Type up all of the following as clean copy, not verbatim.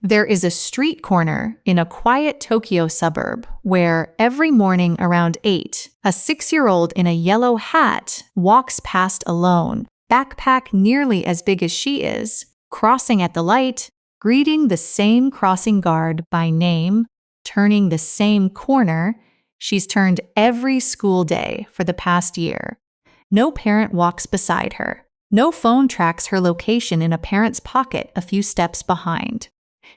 There is a street corner in a quiet Tokyo suburb where every morning around 8, a 6-year-old in a yellow hat walks past alone, backpack nearly as big as she is, crossing at the light, greeting the same crossing guard by name, turning the same corner she's turned every school day for the past year. No parent walks beside her. No phone tracks her location in a parent's pocket a few steps behind.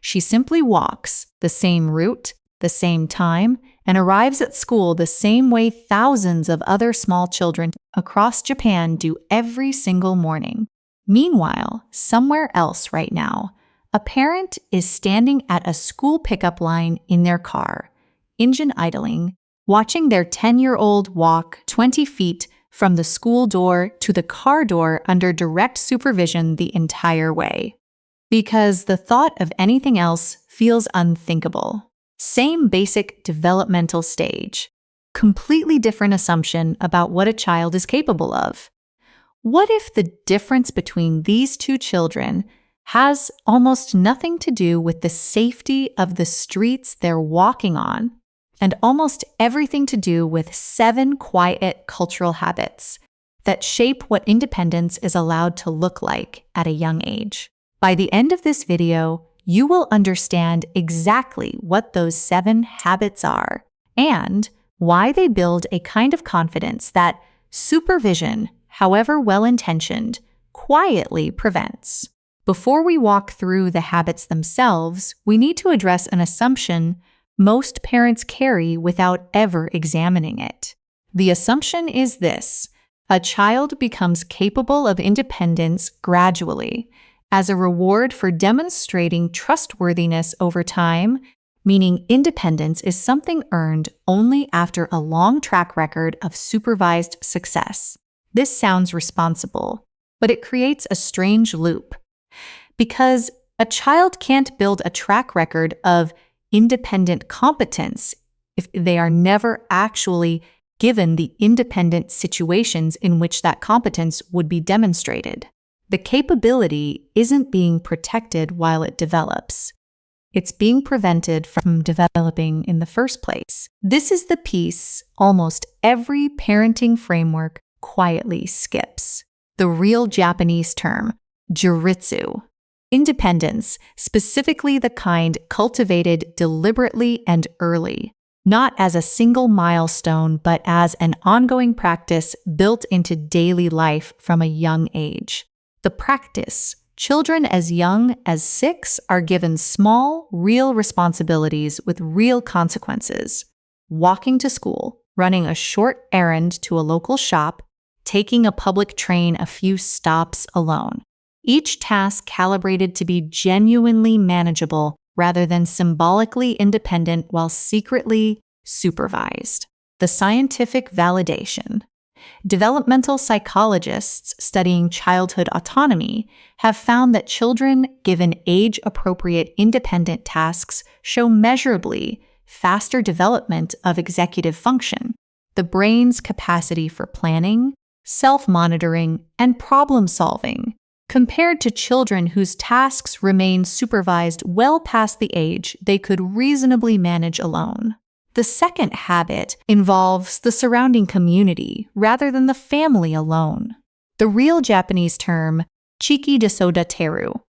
She simply walks the same route, the same time, and arrives at school the same way thousands of other small children across Japan do every single morning. Meanwhile, somewhere else right now, a parent is standing at a school pickup line in their car, engine idling, watching their 10-year-old walk 20 feet from the school door to the car door under direct supervision the entire way. Because the thought of anything else feels unthinkable. Same basic developmental stage. Completely different assumption about what a child is capable of. What if the difference between these two children has almost nothing to do with the safety of the streets they're walking on, and almost everything to do with 7 quiet cultural habits that shape what independence is allowed to look like at a young age? By the end of this video, you will understand exactly what those 7 habits are and why they build a kind of confidence that supervision, however well-intentioned, quietly prevents. Before we walk through the habits themselves, we need to address an assumption most parents carry without ever examining it. The assumption is this: a child becomes capable of independence gradually, as a reward for demonstrating trustworthiness over time, meaning independence is something earned only after a long track record of supervised success. This sounds responsible, but it creates a strange loop. Because a child can't build a track record of independent competence if they are never actually given the independent situations in which that competence would be demonstrated. The capability isn't being protected while it develops. It's being prevented from developing in the first place. This is the piece almost every parenting framework quietly skips. The real Japanese term, Jiritsu. Independence, specifically the kind cultivated deliberately and early, not as a single milestone, but as an ongoing practice built into daily life from a young age. The practice: children as young as 6 are given small, real responsibilities with real consequences. Walking to school, running a short errand to a local shop, taking a public train a few stops alone. Each task calibrated to be genuinely manageable rather than symbolically independent while secretly supervised. The scientific validation. Developmental psychologists studying childhood autonomy have found that children given age-appropriate independent tasks show measurably faster development of executive function, the brain's capacity for planning, self-monitoring, and problem-solving, compared to children whose tasks remain supervised well past the age they could reasonably manage alone. The second habit involves the surrounding community rather than the family alone. The real Japanese term, chiiki de sodateru,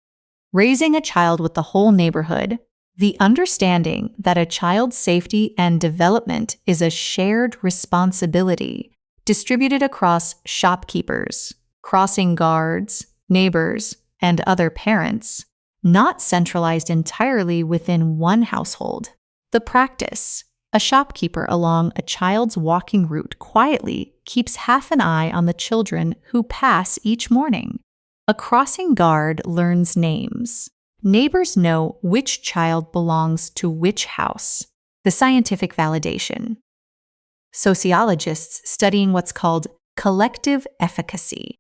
raising a child with the whole neighborhood, the understanding that a child's safety and development is a shared responsibility distributed across shopkeepers, crossing guards, neighbors, and other parents, not centralized entirely within one household. The practice: a shopkeeper along a child's walking route quietly keeps half an eye on the children who pass each morning. A crossing guard learns names. Neighbors know which child belongs to which house. The scientific validation. Sociologists studying what's called collective efficacy,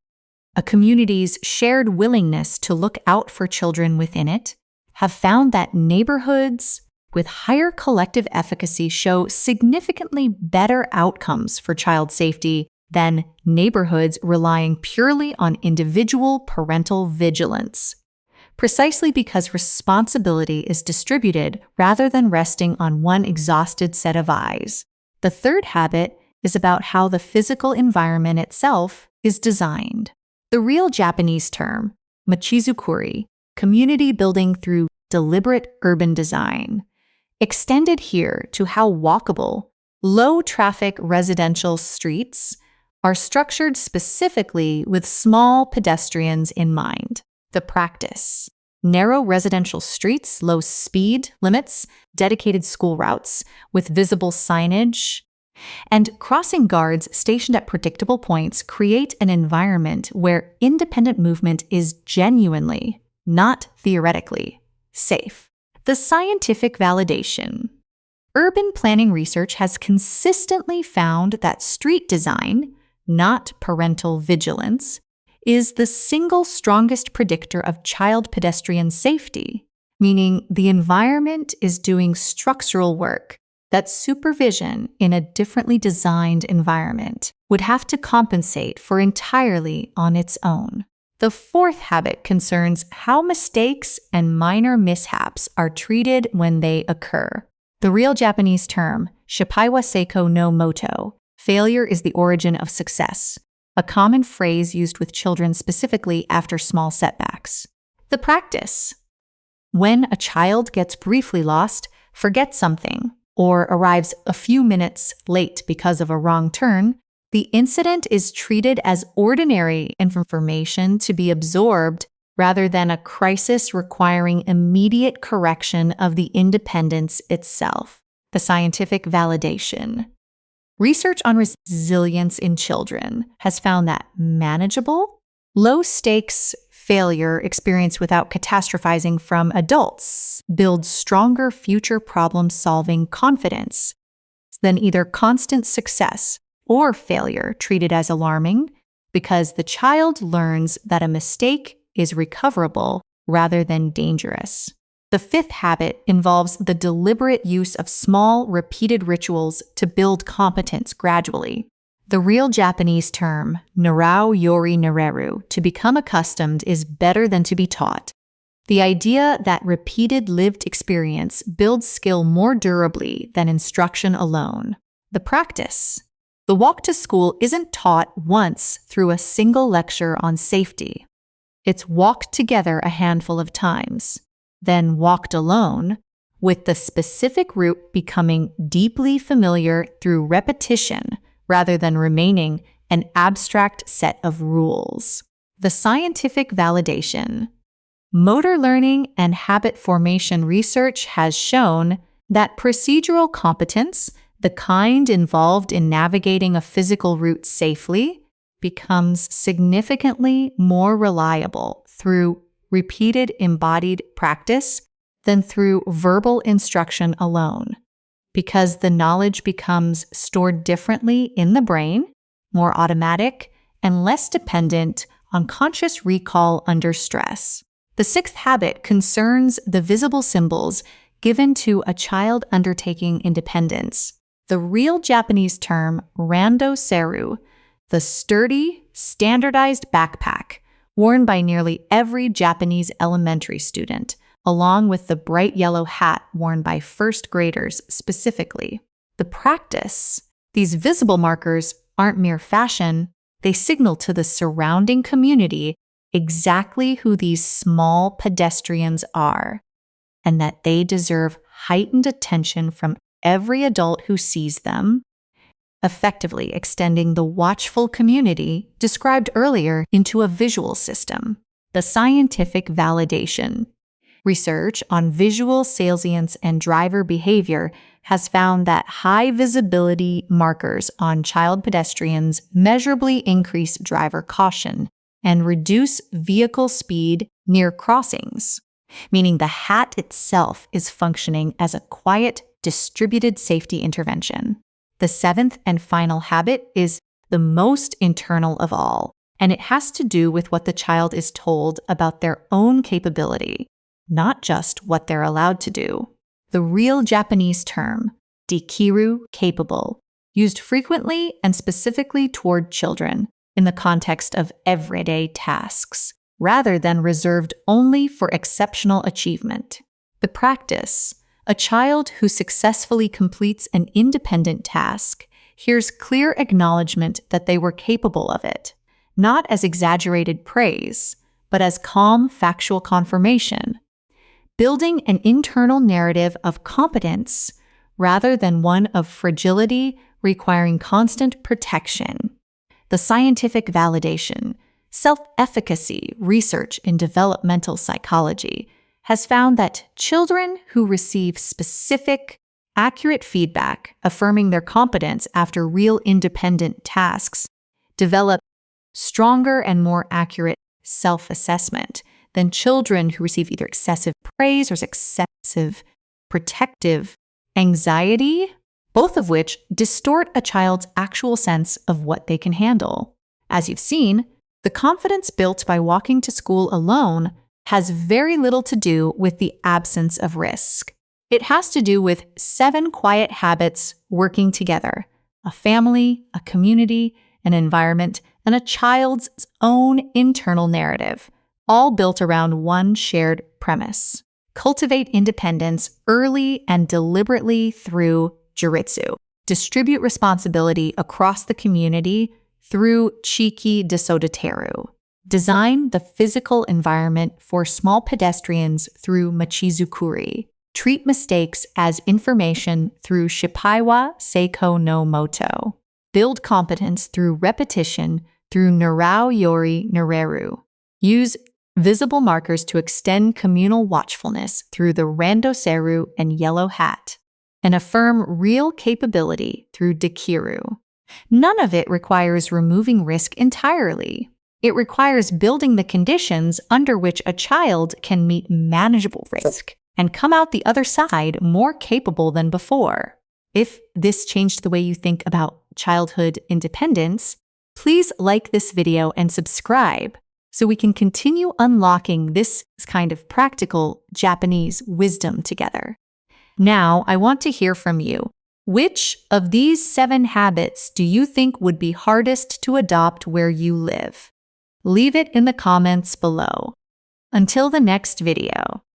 a community's shared willingness to look out for children within it, have found that neighborhoods with higher collective efficacy show significantly better outcomes for child safety than neighborhoods relying purely on individual parental vigilance. precisely because responsibility is distributed rather than resting on one exhausted set of eyes. The third habit is about how the physical environment itself is designed. The real Japanese term, machizukuri, community building through deliberate urban design, extended here to how walkable, low-traffic residential streets are structured specifically with small pedestrians in mind. The practice: narrow residential streets, low speed limits, dedicated school routes with visible signage, and crossing guards stationed at predictable points create an environment where independent movement is genuinely, not theoretically, safe. The scientific validation. Urban planning research has consistently found that street design, not parental vigilance, is the single strongest predictor of child pedestrian safety, meaning the environment is doing structural work that supervision in a differently designed environment would have to compensate for entirely on its own. The fourth habit concerns how mistakes and minor mishaps are treated when they occur. The real Japanese term, shippai wa seikou no moto, failure is the origin of success, a common phrase used with children specifically after small setbacks. The practice. When a child gets briefly lost, forgets something, or arrives a few minutes late because of a wrong turn, the incident is treated as ordinary information to be absorbed rather than a crisis requiring immediate correction of the independence itself. The scientific validation. Research on resilience in children has found that manageable, low-stakes failure experienced without catastrophizing from adults builds stronger future problem-solving confidence than either constant success or failure treated as alarming, because the child learns that a mistake is recoverable rather than dangerous. The fifth habit involves the deliberate use of small, repeated rituals to build competence gradually. The real Japanese term, narau, yori, nareru, to become accustomed is better than to be taught. The idea that repeated lived experience builds skill more durably than instruction alone. The practice. The walk to school isn't taught once through a single lecture on safety. It's walked together a handful of times, then walked alone, with the specific route becoming deeply familiar through repetition rather than remaining an abstract set of rules. The scientific validation. Motor learning and habit formation research has shown that procedural competence, the kind involved in navigating a physical route safely, becomes significantly more reliable through repeated embodied practice than through verbal instruction alone, because the knowledge becomes stored differently in the brain, more automatic, and less dependent on conscious recall under stress. The sixth habit concerns the visible symbols given to a child undertaking independence. The real Japanese term rando-seru, the sturdy, standardized backpack worn by nearly every Japanese elementary student, along with the bright yellow hat worn by first graders specifically. The practice. These visible markers aren't mere fashion, they signal to the surrounding community exactly who these small pedestrians are, and that they deserve heightened attention from every adult who sees them, effectively extending the watchful community described earlier into a visual system. The scientific validation. Research on visual salience and driver behavior has found that high visibility markers on child pedestrians measurably increase driver caution and reduce vehicle speed near crossings, meaning the hat itself is functioning as a quiet, distributed safety intervention. The seventh and final habit is the most internal of all, and it has to do with what the child is told about their own capability, not just what they're allowed to do. The real Japanese term, dikiru, capable, used frequently and specifically toward children in the context of everyday tasks. rather than reserved only for exceptional achievement. The practice: a child who successfully completes an independent task hears clear acknowledgement that they were capable of it, not as exaggerated praise, but as calm, factual confirmation, building an internal narrative of competence rather than one of fragility requiring constant protection. The scientific validation, self-efficacy research in developmental psychology has found that children who receive specific, accurate feedback affirming their competence after real independent tasks develop stronger and more accurate self-assessment than children who receive either excessive praise or excessive protective anxiety, both of which distort a child's actual sense of what they can handle. As you've seen, the confidence built by walking to school alone has very little to do with the absence of risk. It has to do with 7 quiet habits working together: a family, a community, an environment, and a child's own internal narrative, all built around one shared premise. Cultivate independence early and deliberately through Jiritsu. Distribute responsibility across the community through chiiki de sodateru. Design the physical environment for small pedestrians through machizukuri. Treat mistakes as information through shippai wa seikou no moto. Build competence through repetition through narau, yori, nareru. Use visible markers to extend communal watchfulness through the randoseru and yellow hat, and affirm real capability through dekiru. None of it requires removing risk entirely. It requires building the conditions under which a child can meet manageable risk and come out the other side more capable than before. If this changed the way you think about childhood independence, please like this video and subscribe so we can continue unlocking this kind of practical Japanese wisdom together. Now, I want to hear from you. Which of these 7 habits do you think would be hardest to adopt where you live? Leave it in the comments below. Until the next video.